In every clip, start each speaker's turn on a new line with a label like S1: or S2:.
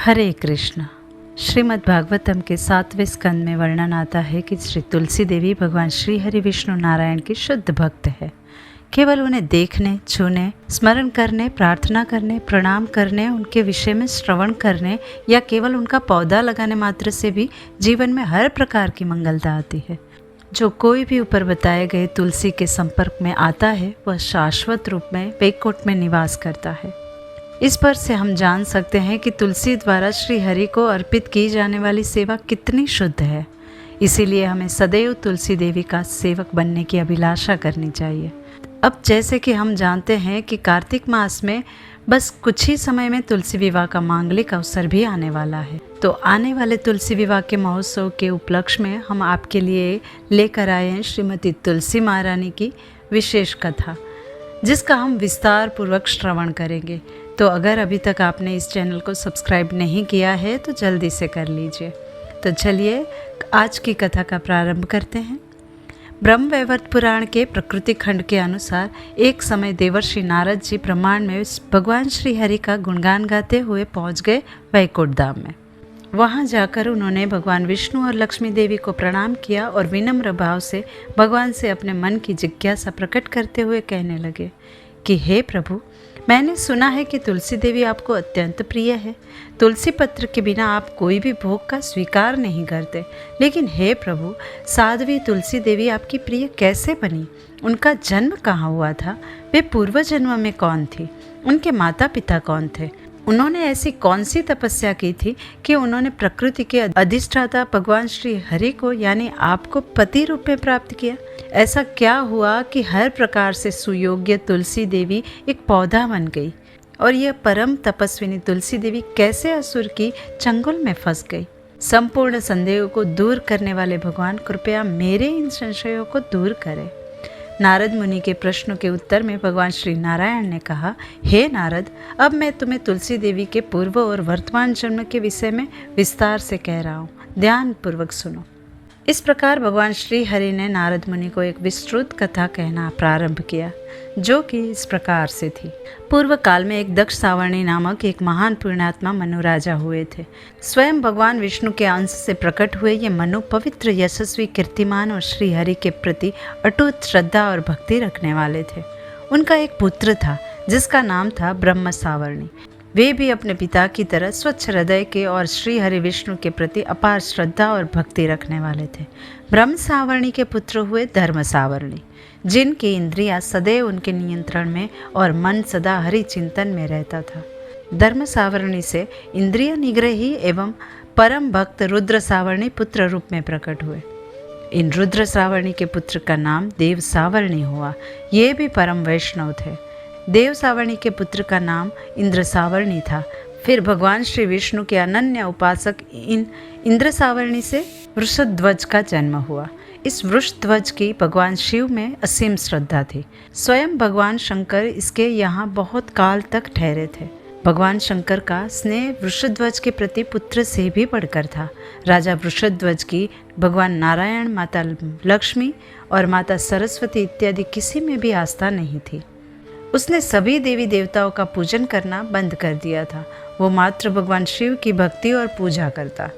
S1: हरे कृष्ण। श्रीमद् भागवतम के 7वें स्कंद में वर्णन आता है कि श्री तुलसी देवी भगवान श्री हरि विष्णु नारायण की शुद्ध भक्त है। केवल उन्हें देखने, छूने, स्मरण करने, प्रार्थना करने, प्रणाम करने, उनके विषय में श्रवण करने या केवल उनका पौधा लगाने मात्र से भी जीवन में हर प्रकार की मंगलता आती है। जो कोई भी ऊपर बताए गए तुलसी के संपर्क में आता है वह शाश्वत रूप में वैकुंठ में निवास करता है। इस पर से हम जान सकते हैं कि तुलसी द्वारा श्री हरि को अर्पित की जाने वाली सेवा कितनी शुद्ध है। इसीलिए हमें सदैव तुलसी देवी का सेवक बनने की अभिलाषा करनी चाहिए। अब जैसे कि हम जानते हैं कि कार्तिक मास में बस कुछ ही समय में तुलसी विवाह का मांगलिक अवसर भी आने वाला है, तो आने वाले तुलसी विवाह के महोत्सव के उपलक्ष्य में हम आपके लिए लेकर आए हैं श्रीमती तुलसी महारानी की विशेष कथा, जिसका हम विस्तार पूर्वक श्रवण करेंगे। तो अगर अभी तक आपने इस चैनल को सब्सक्राइब नहीं किया है तो जल्दी से कर लीजिए। तो चलिए आज की कथा का प्रारंभ करते हैं। ब्रह्मवैवर्त पुराण के प्रकृति खंड के अनुसार एक समय देवर्षि नारद जी ब्रह्मांड में भगवान श्री हरि का गुणगान गाते हुए पहुंच गए वैकुंठ धाम में। वहां जाकर उन्होंने भगवान विष्णु और लक्ष्मी देवी को प्रणाम किया और विनम्र भाव से भगवान से अपने मन की जिज्ञासा प्रकट करते हुए कहने लगे कि हे प्रभु, मैंने सुना है कि तुलसी देवी आपको अत्यंत प्रिय है। तुलसी पत्र के बिना आप कोई भी भोग का स्वीकार नहीं करते, लेकिन हे प्रभु, साध्वी तुलसी देवी आपकी प्रिय कैसे बनी? उनका जन्म कहाँ हुआ था? वे पूर्व जन्म में कौन थी? उनके माता पिता कौन थे? उन्होंने ऐसी कौन सी तपस्या की थी कि उन्होंने प्रकृति के अधिष्ठाता भगवान श्री हरि को यानी आपको पति रूप में प्राप्त किया? ऐसा क्या हुआ कि हर प्रकार से सुयोग्य तुलसी देवी एक पौधा बन गई और यह परम तपस्विनी तुलसी देवी कैसे असुर की चंगुल में फंस गई? संपूर्ण संदेहों को दूर करने वाले भगवान कृपया मेरे इन संशयों को दूर करें। नारद मुनि के प्रश्नों के उत्तर में भगवान श्री नारायण ने कहा, हे नारद, अब मैं तुम्हें तुलसी देवी के पूर्व और वर्तमान जन्म के विषय में विस्तार से कह रहा हूँ, ध्यान पूर्वक सुनो। इस प्रकार भगवान श्री हरि ने नारद मुनि को एक विस्तृत कथा कहना प्रारंभ किया, जो कि इस प्रकार से थी। पूर्व काल में एक दक्ष सावर्णी नामक एक महान पुण्यात्मा मनु राजा हुए थे। स्वयं भगवान विष्णु के अंश से प्रकट हुए ये मनु पवित्र, यशस्वी, कीर्तिमान और श्री हरि के प्रति अटूट श्रद्धा और भक्ति रखने वाले थे। उनका एक पुत्र था जिसका नाम था ब्रह्म सावर्णी। वे भी अपने पिता की तरह स्वच्छ हृदय के और श्री हरि विष्णु के प्रति अपार श्रद्धा और भक्ति रखने वाले थे। ब्रह्म सावर्णी के पुत्र हुए धर्म सावर्णी, जिनकी इंद्रियां सदैव उनके नियंत्रण में और मन सदा हरि चिंतन में रहता था। धर्म सावर्णी से इंद्रिय निग्रही एवं परम भक्त रुद्र सावर्णी पुत्र रूप में प्रकट हुए। इन रुद्र सावर्णी के पुत्र का नाम देव सावर्णी हुआ। ये भी परम वैष्णव थे। देव सावर्णी के पुत्र का नाम इंद्र सावर्णी था। फिर भगवान श्री विष्णु के अनन्य उपासक इंद्र सावर्णी से वृषध्वज का जन्म हुआ। इस वृषध्वज की भगवान शिव में असीम श्रद्धा थी। स्वयं भगवान शंकर इसके यहाँ बहुत काल तक ठहरे थे। भगवान शंकर का स्नेह वृषध्वज के प्रति पुत्र से भी बढ़कर था। राजा वृषध्वज की भगवान नारायण, माता लक्ष्मी और माता सरस्वती इत्यादि किसी में भी आस्था नहीं थी। उसने सभी देवी देवताओं का पूजन करना बंद कर दिया था। वो मात्र भगवान शिव की भक्ति और पूजा करता।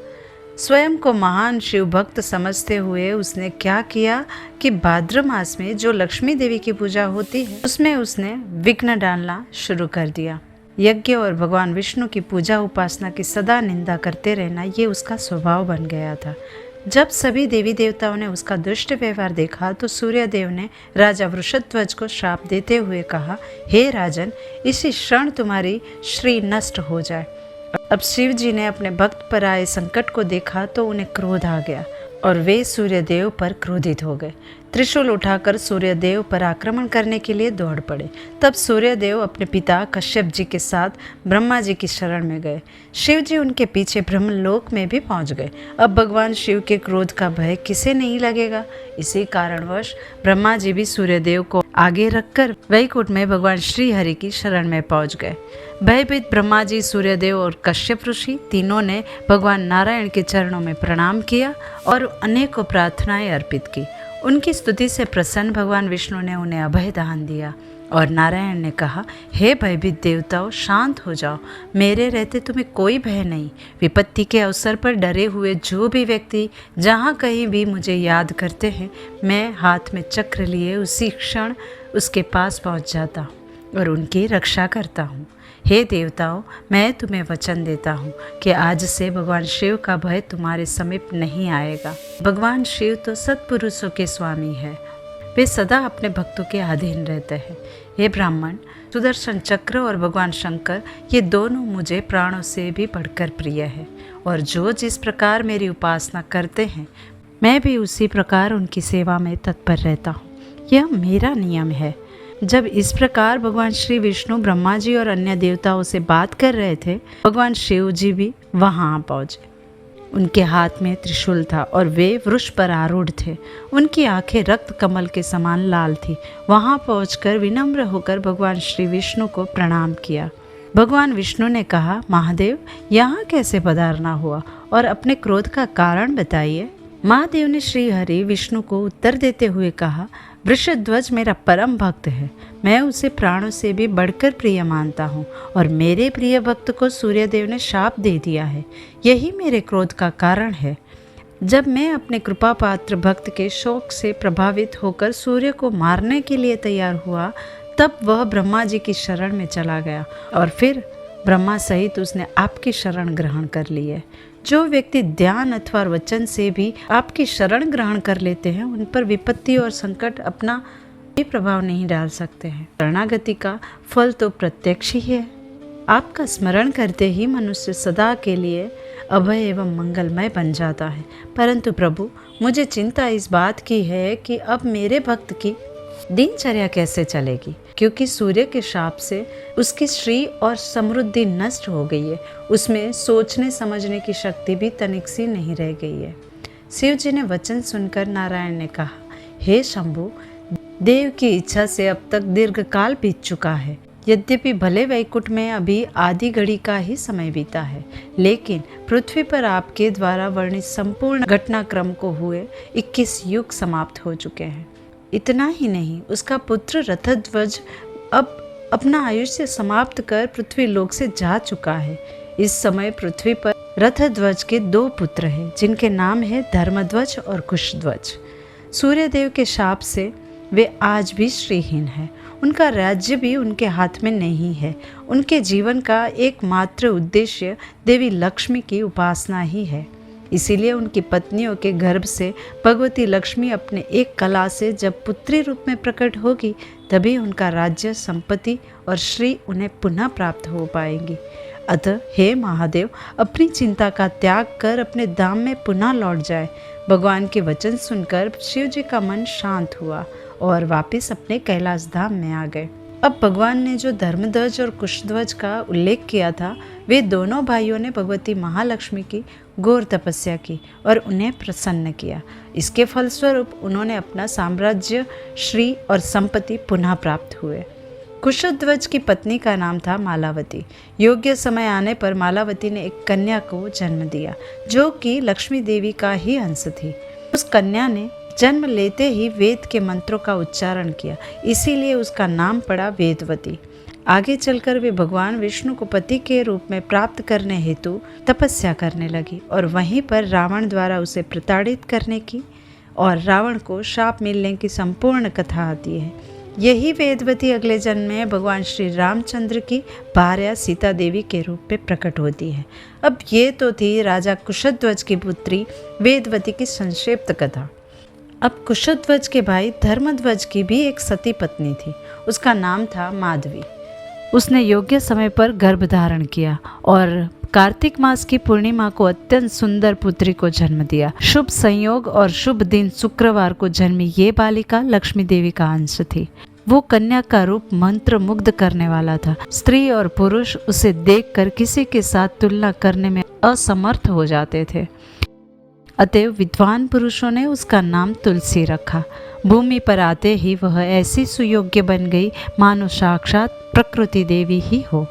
S1: स्वयं को महान शिव भक्त समझते हुए उसने क्या किया कि भाद्र मास में जो लक्ष्मी देवी की पूजा होती है उसमें उसने विघ्न डालना शुरू कर दिया। यज्ञ और भगवान विष्णु की पूजा उपासना की सदा निंदा करते रहना ये उसका स्वभाव बन गया था। जब सभी देवी देवताओं ने उसका दुष्ट व्यवहार देखा तो सूर्यदेव ने राजा वृषध्वज को श्राप देते हुए कहा, हे राजन, इसी क्षण तुम्हारी श्री नष्ट हो जाए। अब शिव जी ने अपने भक्त पर आए संकट को देखा तो उन्हें क्रोध आ गया और वे सूर्यदेव पर क्रोधित हो गए। त्रिशूल उठाकर सूर्यदेव पर आक्रमण करने के लिए दौड़ पड़े। तब सूर्यदेव अपने पिता कश्यप जी के साथ ब्रह्मा जी की शरण में गए। शिव जी उनके पीछे ब्रह्मलोक में भी पहुंच गए। अब भगवान शिव के क्रोध का भय किसे नहीं लगेगा। इसी कारणवश ब्रह्मा जी भी सूर्यदेव को आगे रखकर वैकुंठ में भगवान श्री हरि की शरण में पहुंच गए। भयभीत ब्रह्मा जी, सूर्यदेव और कश्यप ऋषि तीनों ने भगवान नारायण के चरणों में प्रणाम किया और अनेकों प्रार्थनाएं अर्पित की। उनकी स्तुति से प्रसन्न भगवान विष्णु ने उन्हें अभय दान दिया। और नारायण ने कहा, हे भयभीत देवताओं, शांत हो जाओ। मेरे रहते तुम्हें कोई भय नहीं। विपत्ति के अवसर पर डरे हुए जो भी व्यक्ति जहाँ कहीं भी मुझे याद करते हैं, मैं हाथ में चक्र लिए उसी क्षण उसके पास पहुँच जाता हूँ और उनकी रक्षा करता हूँ। हे देवताओं, मैं तुम्हें वचन देता हूँ कि आज से भगवान शिव का भय तुम्हारे समीप नहीं आएगा। भगवान शिव तो सत्पुरुषों के स्वामी है। वे सदा अपने भक्तों के अधीन रहते हैं। हे ब्राह्मण, सुदर्शन चक्र और भगवान शंकर, ये दोनों मुझे प्राणों से भी बढ़कर प्रिय है। और जो जिस प्रकार मेरी उपासना करते हैं, मैं भी उसी प्रकार उनकी सेवा में तत्पर रहता हूँ। यह मेरा नियम है। जब इस प्रकार भगवान श्री विष्णु ब्रह्मा जी और अन्य देवताओं से बात कर रहे थे, भगवान शिव जी भी वहाँ पहुँचे। उनके हाथ में त्रिशूल था और वे वृक्ष पर आरूढ़ थे। उनकी आंखें रक्त कमल के समान लाल थी। वहां पहुंचकर विनम्र होकर भगवान श्री विष्णु को प्रणाम किया। भगवान विष्णु ने कहा, महादेव, यहाँ कैसे पधारना हुआ और अपने क्रोध का कारण बताइए। महादेव ने श्री हरि विष्णु को उत्तर देते हुए कहा, वृषध्वज मेरा परम भक्त है। मैं उसे प्राणों से भी बढ़कर प्रिय मानता हूँ और मेरे प्रिय भक्त को सूर्यदेव ने शाप दे दिया है। यही मेरे क्रोध का कारण है। जब मैं अपने कृपा पात्र भक्त के शोक से प्रभावित होकर सूर्य को मारने के लिए तैयार हुआ, तब वह ब्रह्मा जी की शरण में चला गया और फिर ब्रह्मा सहित उसने आपकी शरण ग्रहण कर ली है। जो व्यक्ति ध्यान अथवा वचन से भी आपकी शरण ग्रहण कर लेते हैं, उन पर विपत्ति और संकट अपना भी प्रभाव नहीं डाल सकते हैं। शरणागति का फल तो प्रत्यक्ष ही है। आपका स्मरण करते ही मनुष्य सदा के लिए अभय एवं मंगलमय बन जाता है। परंतु प्रभु, मुझे चिंता इस बात की है कि अब मेरे भक्त की दिनचर्या कैसे चलेगी, क्योंकि सूर्य के शाप से उसकी श्री और समृद्धि नष्ट हो गई है। उसमें सोचने समझने की शक्ति भी तनिक सी नहीं रह गई है। शिव जी ने वचन सुनकर नारायण ने कहा, हे शंभु, देव की इच्छा से अब तक दीर्घ काल बीत चुका है। यद्यपि भले वैकुंठ में अभी आधी घड़ी का ही समय बीता है, लेकिन पृथ्वी पर आपके द्वारा वर्णित संपूर्ण घटनाक्रम को हुए 21 युग समाप्त हो चुके हैं। इतना ही नहीं, उसका पुत्र रथध्वज अब अपना आयुष्य समाप्त कर पृथ्वी लोक से जा चुका है। इस समय पृथ्वी पर रथध्वज के 2 पुत्र हैं, जिनके नाम है धर्मध्वज और कुशध्वज। सूर्यदेव के शाप से वे आज भी श्रीहीन हैं। उनका राज्य भी उनके हाथ में नहीं है। उनके जीवन का एकमात्र उद्देश्य देवी लक्ष्मी की उपासना ही है। इसीलिए उनकी पत्नियों के गर्भ से भगवती लक्ष्मी अपने एक कला से जब पुत्री रूप में प्रकट होगी, तभी उनका राज्य, संपत्ति और श्री उन्हें पुनः प्राप्त हो पाएंगी। अतः हे महादेव, अपनी चिंता का त्याग कर अपने धाम में पुनः लौट जाए। भगवान के वचन सुनकर शिव जी का मन शांत हुआ और वापस अपने कैलाश धाम में आ गए। अब भगवान ने जो धर्मध्वज और कुशध्वज का उल्लेख किया था, वे दोनों भाइयों ने भगवती महालक्ष्मी की घोर तपस्या की और उन्हें प्रसन्न किया। इसके फलस्वरूप उन्होंने अपना साम्राज्य, श्री और संपत्ति पुनः प्राप्त हुए। कुशध्वज की पत्नी का नाम था मालावती। योग्य समय आने पर मालावती ने एक कन्या को जन्म दिया, जो कि लक्ष्मी देवी का ही अंश थी। उस कन्या ने जन्म लेते ही वेद के मंत्रों का उच्चारण किया, इसीलिए उसका नाम पड़ा वेदवती। आगे चलकर वे भगवान विष्णु को पति के रूप में प्राप्त करने हेतु तपस्या करने लगी और वहीं पर रावण द्वारा उसे प्रताड़ित करने की और रावण को शाप मिलने की संपूर्ण कथा आती है। यही वेदवती अगले जन्म में भगवान श्री रामचंद्र की भार्या सीता देवी के रूप में प्रकट होती है। अब ये तो थी राजा कुशध्वज की पुत्री वेदवती की संक्षिप्त कथा। अब कुशध्वज के भाई धर्मध्वज की भी एक सती पत्नी थी। उसका नाम था माधवी। उसने योग्य समय पर गर्भ धारण किया और कार्तिक मास की पूर्णिमा को अत्यंत सुंदर पुत्री को जन्म दिया। शुभ संयोग और शुभ दिन शुक्रवार को जन्मी ये बालिका लक्ष्मी देवी का अंश थी। वो कन्या का रूप मंत्र मुग्ध करने वाला था। स्त्री और पुरुष उसे देखकर किसी के साथ तुलना करने में असमर्थ हो जाते थे। अतएव विद्वान पुरुषों ने उसका नाम तुलसी रखा। भूमि पर आते ही वह ऐसी सुयोग्य बन गई मानो साक्षात प्रकृति देवी ही हो।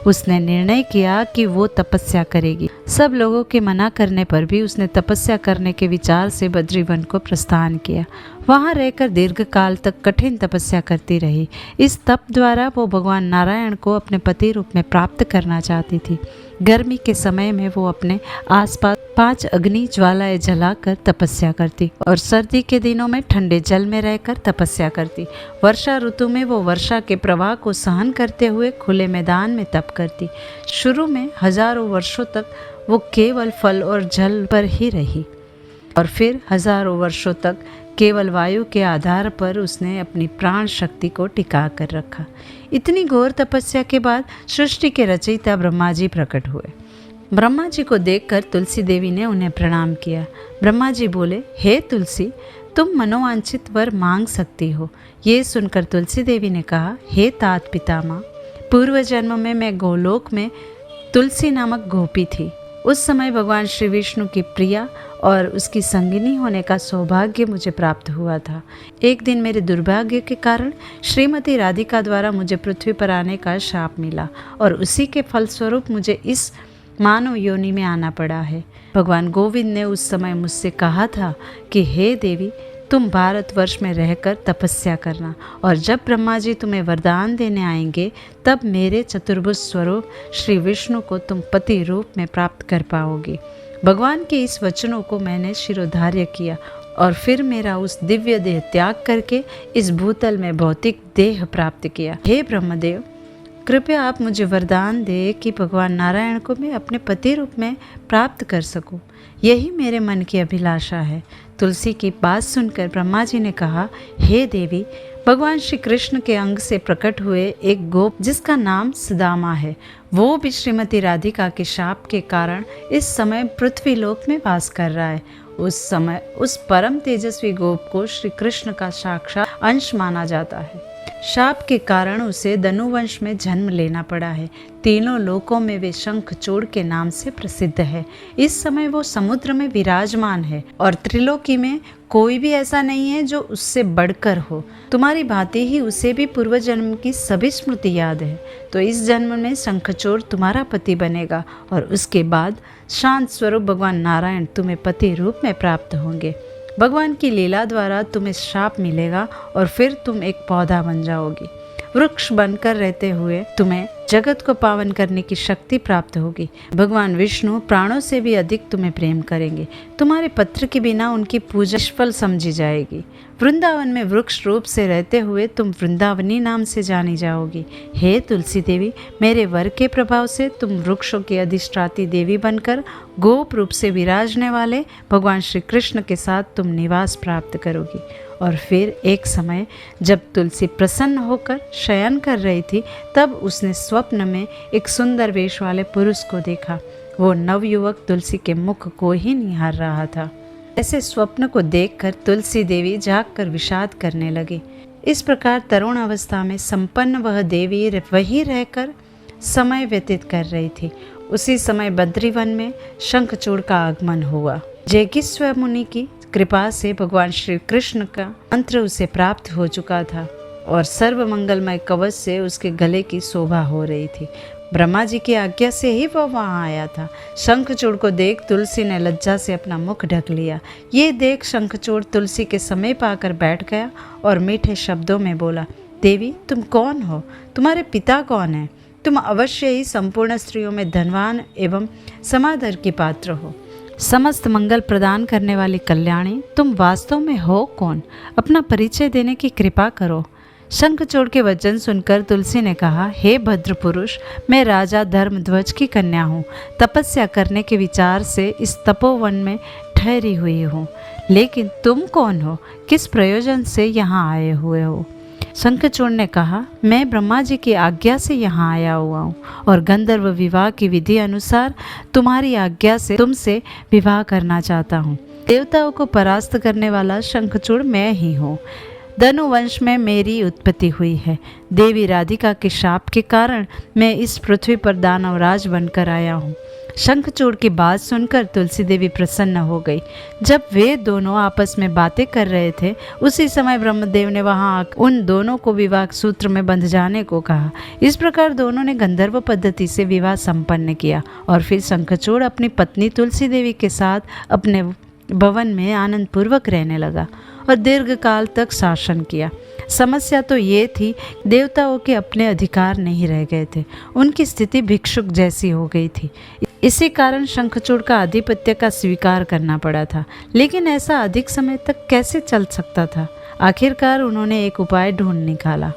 S1: उसने निर्णय किया कि वो तपस्या करेगी। सब लोगों के मना करने पर भी उसने तपस्या करने के विचार से बद्रीवन को प्रस्थान किया। वहाँ रहकर दीर्घकाल तक कठिन तपस्या करती रही। इस तप द्वारा वो भगवान नारायण को अपने पति रूप में प्राप्त करना चाहती थी। गर्मी के समय में वो अपने आसपास 5 अग्नि ज्वालाएं जलाकर तपस्या करती और सर्दी के दिनों में ठंडे जल में रहकर तपस्या करती। वर्षा ऋतु में वो वर्षा के प्रवाह को सहन करते हुए खुले मैदान में तप करती। शुरू में हजारों वर्षों तक वो केवल फल और जल पर ही रही और फिर हजारों वर्षों तक केवल वायु के आधार पर उसने अपनी प्राण शक्ति को टिका कर रखा। इतनी घोर तपस्या के बाद सृष्टि के रचयिता ब्रह्मा जी प्रकट हुए। ब्रह्मा जी को देखकर तुलसी देवी ने उन्हें प्रणाम किया। ब्रह्मा जी बोले, हे तुलसी, तुम मनोवांछित वर मांग सकती हो। ये सुनकर तुलसी देवी ने कहा, हे तात पितामह, पूर्व जन्म में मैं गोलोक में तुलसी नामक गोपी थी। उस समय भगवान श्री विष्णु की प्रिया और उसकी संगिनी होने का सौभाग्य मुझे प्राप्त हुआ था। एक दिन मेरे दुर्भाग्य के कारण श्रीमती राधिका द्वारा मुझे पृथ्वी पर आने का शाप मिला और उसी के फलस्वरूप मुझे इस मानव योनि में आना पड़ा है। भगवान गोविंद ने उस समय मुझसे कहा था कि हे देवी, तुम भारतवर्ष में रहकर तपस्या करना और जब ब्रह्मा जी तुम्हें वरदान देने आएंगे तब मेरे चतुर्भुज स्वरूप श्री विष्णु को तुम पति रूप में प्राप्त कर पाओगी। भगवान के इस वचनों को मैंने शिरोधार्य किया और फिर मेरा उस दिव्य देह त्याग करके इस भूतल में भौतिक देह प्राप्त किया। हे ब्रह्मदेव, कृपया आप मुझे वरदान दे कि भगवान नारायण को मैं अपने पति रूप में प्राप्त कर सकूं। यही मेरे मन की अभिलाषा है। तुलसी की बात सुनकर ब्रह्मा जी ने कहा, हे देवी, भगवान श्री कृष्ण के अंग से प्रकट हुए एक गोप जिसका नाम सुदामा है, वो भी श्रीमती राधिका के शाप के कारण इस समय पृथ्वी लोक में वास कर रहा है। उस समय उस परम तेजस्वी गोप को श्री कृष्ण का साक्षात अंश माना जाता है। शाप के कारण उसे धनुवंश में जन्म लेना पड़ा है। तीनों लोकों में वे शंखचूड़ के नाम से प्रसिद्ध है। इस समय वो समुद्र में विराजमान है और त्रिलोकी में कोई भी ऐसा नहीं है जो उससे बढ़कर हो। तुम्हारी भांति ही उसे भी पूर्व जन्म की सभी स्मृति याद है। तो इस जन्म में शंखचूड़ तुम्हारा पति बनेगा और उसके बाद शांत स्वरूप भगवान नारायण तुम्हें पति रूप में प्राप्त होंगे। भगवान की लीला द्वारा तुम्हें शाप मिलेगा और फिर तुम एक पौधा बन जाओगी। वृक्ष बनकर रहते हुए तुम्हें जगत को पावन करने की शक्ति प्राप्त होगी। भगवान विष्णु प्राणों से भी अधिक तुम्हें प्रेम करेंगे। तुम्हारे पत्र के बिना उनकी पूजा निष्फल समझी जाएगी। वृंदावन में वृक्ष रूप से रहते हुए तुम वृंदावनी नाम से जानी जाओगी। हे तुलसी देवी, मेरे वर के प्रभाव से तुम वृक्षों की अधिष्ठात्री देवी बनकर गोप रूप से विराजने वाले भगवान श्री कृष्ण के साथ तुम निवास प्राप्त करोगी। और फिर एक समय जब तुलसी प्रसन्न होकर शयन कर रही थी तब उसने स्वप्न में एक सुंदर वेश वाले पुरुष को देखा। वो नवयुवक तुलसी के मुख को ही निहार रहा था। ऐसे स्वप्न को देखकर तुलसी देवी जागकर विषाद करने लगी। इस प्रकार तरुण अवस्था में संपन्न वह देवी वहीं रहकर समय व्यतीत कर रही थी। उसी समय बद्रीवन में शंखचूड़ का आगमन हुआ। जैगिस्व मुनि की कृपा से भगवान श्री कृष्ण का मंत्र उसे प्राप्त हो चुका था और सर्व मंगलमय कवच से उसके गले की शोभा हो रही थी। ब्रह्मा जी की आज्ञा से ही वह वहाँ आया था। शंखचूड़ को देख तुलसी ने लज्जा से अपना मुख ढक लिया। ये देख शंखचूड़ तुलसी के समीप आकर बैठ गया और मीठे शब्दों में बोला, देवी, तुम कौन हो? तुम्हारे पिता कौन है? तुम अवश्य ही संपूर्ण स्त्रियों में धनवान एवं समादर की पात्र हो। समस्त मंगल प्रदान करने वाली कल्याणी, तुम वास्तव में हो कौन? अपना परिचय देने की कृपा करो। शंखचूड़ के वचन सुनकर तुलसी ने कहा, हे भद्र पुरुष, मैं राजा धर्मध्वज की कन्या हूँ। तपस्या करने के विचार से इस तपोवन में ठहरी हुई हूँ। लेकिन तुम कौन हो? किस प्रयोजन से यहाँ आए हुए हो? शंखचूड़ ने कहा, मैं ब्रह्मा जी की आज्ञा से यहाँ आया हुआ हूँ और गंधर्व विवाह की विधि अनुसार तुम्हारी आज्ञा से तुमसे विवाह करना चाहता हूँ। देवताओं को परास्त करने वाला शंखचूड़ मैं ही हूँ। धनुवंश में मेरी उत्पत्ति हुई है। देवी राधिका के शाप के कारण मैं इस पृथ्वी पर दानवराज बनकर आया हूँ। शंखचूड़ की बात सुनकर तुलसी देवी प्रसन्न हो गई। जब वे दोनों आपस में बातें कर रहे थे उसी समय ब्रह्मदेव ने वहां उन दोनों को विवाह सूत्र में बंध जाने को कहा। इस प्रकार दोनों ने गंधर्व पद्धति से विवाह संपन्न किया और फिर शंखचूड़ अपनी पत्नी तुलसी देवी के साथ अपने भवन में आनंद पूर्वक रहने लगा। और दीर्घकाल तक शासन किया। समस्या तो ये थी, देवताओं के अपने अधिकार नहीं रह गए थे, उनकी स्थिति भिक्षुक जैसी हो गई थी। इसी कारण शंखचूड़ का आधिपत्य का स्वीकार करना पड़ा था। लेकिन ऐसा अधिक समय तक कैसे चल सकता था? आखिरकार उन्होंने एक उपाय ढूंढ निकाला।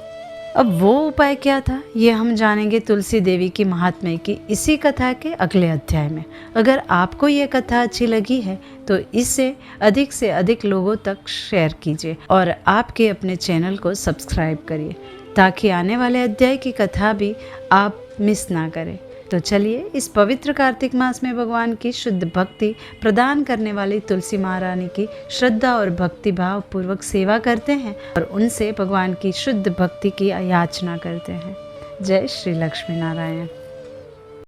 S1: अब वो उपाय क्या था, ये हम जानेंगे तुलसी देवी की महात्म्य की इसी कथा के अगले अध्याय में। अगर आपको ये कथा अच्छी लगी है तो इसे अधिक से अधिक लोगों तक शेयर कीजिए और आपके अपने चैनल को सब्सक्राइब करिए, ताकि आने वाले अध्याय की कथा भी आप मिस ना करें। तो चलिए इस पवित्र कार्तिक मास में भगवान की शुद्ध भक्ति प्रदान करने वाली तुलसी महारानी की श्रद्धा और भक्ति भाव पूर्वक सेवा करते हैं और उनसे भगवान की शुद्ध भक्ति की याचना करते हैं। जय श्री लक्ष्मी नारायण।